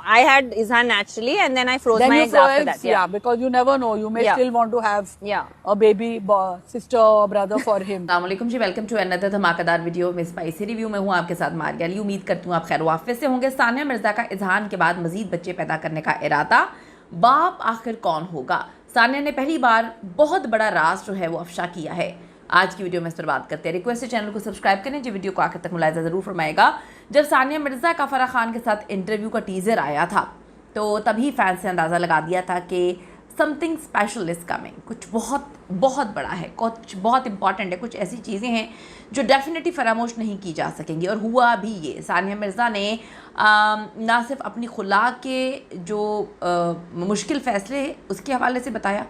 I had Izhan naturally, and then I froze Then my you eggs after froze, that. yeah, because you never know. You may Yeah. still want to have Yeah. a baby sister or brother for him. अस्सलामुअलैकुम जी, welcome to another धमाकेदार video में spicy review में हूँ आपके साथ मारिया अली। उम्मीद करती हूँ आप खैर वाफिस से होंगे। सानिया मिर्जा का इज़हान के बाद मजीद बच्चे पैदा करने का इरादा, बाप आखिर कौन होगा? सानिया ने पहली बार बहुत बड़ा राज जो है वो अफशा किया है। आज की वीडियो में इस पर बात करते हैं। रिक्वेस्ट है चैनल को सब्सक्राइब करें जी, वीडियो को आखिर तक मुलाहिजा ज़रूर फरमाएगा। जब सानिया मिर्ज़ा का फराह खान के साथ इंटरव्यू का टीज़र आया था तो तभी फैंस ने अंदाज़ा लगा दिया था कि समथिंग स्पेशल इज़ कमिंग, कुछ बहुत बहुत बड़ा है, कुछ बहुत इंपॉर्टेंट है, कुछ ऐसी चीज़ें हैं जो डेफिनेटली फरामोश नहीं की जा सकेंगी। और हुआ भी ये। सानिया मिर्ज़ा ने ना सिर्फ अपनी खुला के जो मुश्किल फ़ैसले उसके हवाले से बताया,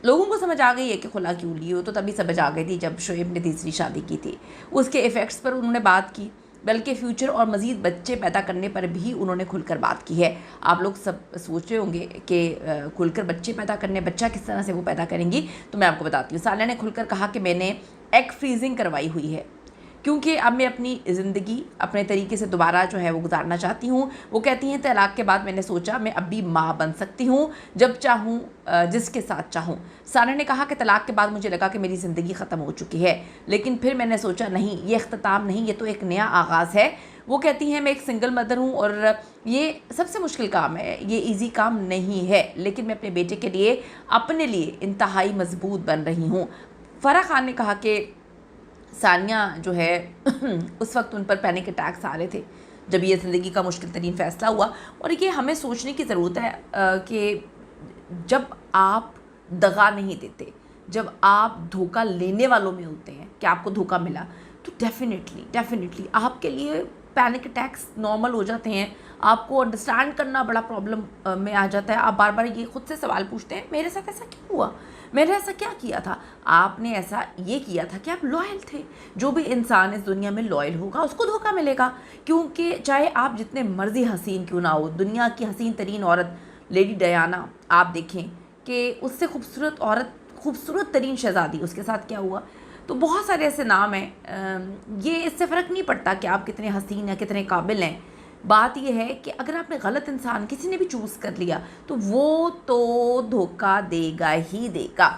लोगों को समझ आ गई है कि खुला क्यों ली हो, तो तभी समझ आ गई थी जब शोएब ने तीसरी शादी की थी। उसके इफ़ेक्ट्स पर उन्होंने बात की, बल्कि फ्यूचर और मज़ीद बच्चे पैदा करने पर भी उन्होंने खुलकर बात की है। आप लोग सब सोच रहे होंगे कि खुलकर बच्चे पैदा करने, बच्चा किस तरह से वो पैदा करेंगी, तो मैं आपको बताती हूँ। सानिया ने खुलकर कहा कि मैंने एग फ्रीजिंग करवाई हुई है क्योंकि अब मैं अपनी ज़िंदगी अपने तरीके से दोबारा जो है वो गुजारना चाहती हूँ। वो कहती हैं तलाक़ के बाद मैंने सोचा मैं अब भी माँ बन सकती हूँ जब चाहूँ, जिसके साथ चाहूँ। सानिया ने कहा कि तलाक़ के बाद मुझे लगा कि मेरी ज़िंदगी ख़त्म हो चुकी है, लेकिन फिर मैंने सोचा नहीं, ये इख्तिताम नहीं, ये तो एक नया आगाज़ है। वो कहती हैं मैं एक सिंगल मदर हूँ और ये सबसे मुश्किल काम है, ये इजी काम नहीं है, लेकिन मैं अपने बेटे के लिए, अपने लिए इंतहाई मजबूत बन रही हूँ। फराह खान ने कहा कि सानिया जो है उस वक्त उन पर पैनिक अटैक्स आ रहे थे जब ये ज़िंदगी का मुश्किल तरीन फ़ैसला हुआ। और ये हमें सोचने की ज़रूरत है कि जब आप दगा नहीं देते, जब आप धोखा लेने वालों में होते हैं कि आपको धोखा मिला, तो डेफिनेटली आपके लिए पैनिक अटैक्स नॉर्मल हो जाते हैं। आपको अंडरस्टैंड करना बड़ा प्रॉब्लम में आ जाता है। आप बार बार ये खुद से सवाल पूछते हैं, मेरे साथ ऐसा क्यों हुआ, मैंने ऐसा क्या किया था? आपने ऐसा ये किया था कि आप लॉयल थे। जो भी इंसान इस दुनिया में लॉयल होगा उसको धोखा मिलेगा, क्योंकि चाहे आप जितने मर्जी हसीन क्यों ना हो। दुनिया की हसीन तरीन औरत लेडी डायना आप देखें कि उससे खूबसूरत औरत, खूबसूरत तरीन शहज़ादी, उसके साथ क्या हुआ। तो बहुत सारे ऐसे नाम हैं। ये इससे फ़र्क नहीं पड़ता कि आप कितने हसीन या कितने काबिल हैं। बात यह है कि अगर आपने गलत इंसान किसी ने भी चूज़ कर लिया तो वो तो धोखा देगा ही देगा।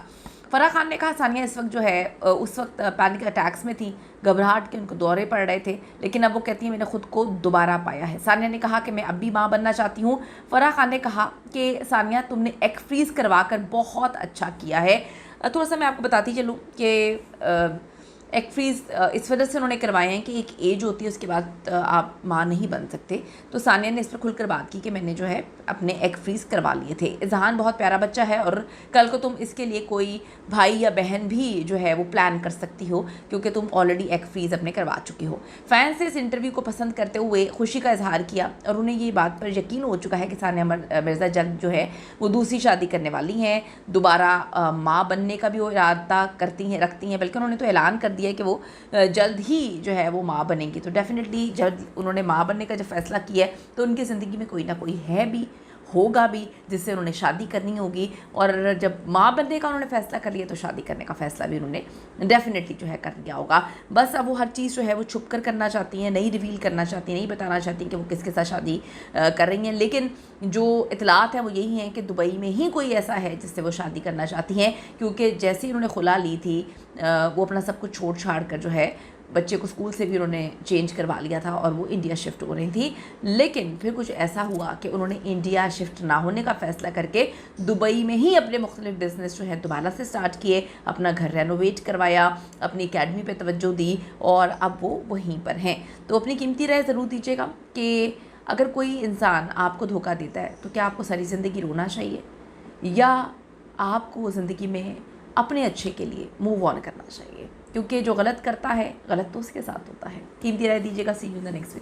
फराह खान ने कहा सानिया इस वक्त जो है उस वक्त पैनिक अटैक्स में थी, घबराहट के उनको दौरे पड़ रहे थे, लेकिन अब वो कहती है मैंने ख़ुद को दोबारा पाया है। सानिया ने कहा कि मैं अब भी माँ बनना चाहती हूँ। फराह खान ने कहा कि सानिया तुमने एग फ्रीज करवा कर बहुत अच्छा किया है। थोड़ा सा मैं आपको बताती चलूँ कि एग फ्रीज़ इस वजह से उन्होंने करवाए हैं कि एक एज होती है उसके बाद आप माँ नहीं बन सकते। तो सानिया ने इस पर खुलकर बात की कि मैंने जो है अपने एग फ्रीज़ करवा लिए थे। इज़हान बहुत प्यारा बच्चा है और कल को तुम इसके लिए कोई भाई या बहन भी जो है वो प्लान कर सकती हो, क्योंकि तुम ऑलरेडी एग फ्रीज़ अपने करवा चुकी हो। फैंस ने इस इंटरव्यू को पसंद करते हुए खुशी का इजहार किया और उन्हें ये बात पर यकीन हो चुका है कि सानिया मिर्ज़ा जल्द जो है वो दूसरी शादी करने वाली हैं, दोबारा माँ बनने का भी वो इरादा रखती हैं, बल्कि उन्होंने तो ऐलान कर दिया है कि वो जल्द ही जो है वो माँ बनेंगी। तो डेफिनेटली जब उन्होंने माँ बनने का जब फ़ैसला किया है तो उनकी ज़िंदगी में कोई ना कोई है भी, होगा भी, जिससे उन्होंने शादी करनी होगी। और जब माँ बनने का उन्होंने फ़ैसला कर लिया तो शादी करने का फ़ैसला भी उन्होंने डेफिनेटली जो है कर लिया होगा। बस अब वो हर चीज़ जो है वो छुप कर करना चाहती हैं, नहीं रिवील करना चाहती, नहीं बताना चाहती कि वो किसके साथ शादी कर रही हैं। लेकिन जो इतलात है वो यही हैं कि दुबई में ही कोई ऐसा है जिससे वो शादी करना चाहती हैं, क्योंकि जैसे ही उन्होंने खुला ली थी वो अपना सब कुछ छोड़ छाड़ कर जो है बच्चे को स्कूल से भी उन्होंने चेंज करवा लिया था और वो इंडिया शिफ्ट हो रही थी। लेकिन फिर कुछ ऐसा हुआ कि उन्होंने इंडिया शिफ्ट ना होने का फ़ैसला करके दुबई में ही अपने मुख्तलिफ बिज़नेस जो है दोबारा से स्टार्ट किए, अपना घर रेनोवेट करवाया, अपनी एकेडमी पे तवज्जो दी और अब वो वहीं पर हैं। तो अपनी कीमती राय ज़रूर दीजिएगा कि अगर कोई इंसान आपको धोखा देता है तो क्या आपको सारी ज़िंदगी रोना चाहिए या आपको ज़िंदगी में अपने अच्छे के लिए मूव ऑन करना चाहिए, क्योंकि जो गलत करता है गलत तो उसके साथ होता है। कीमती राय दीजिएगा। See you in the next video.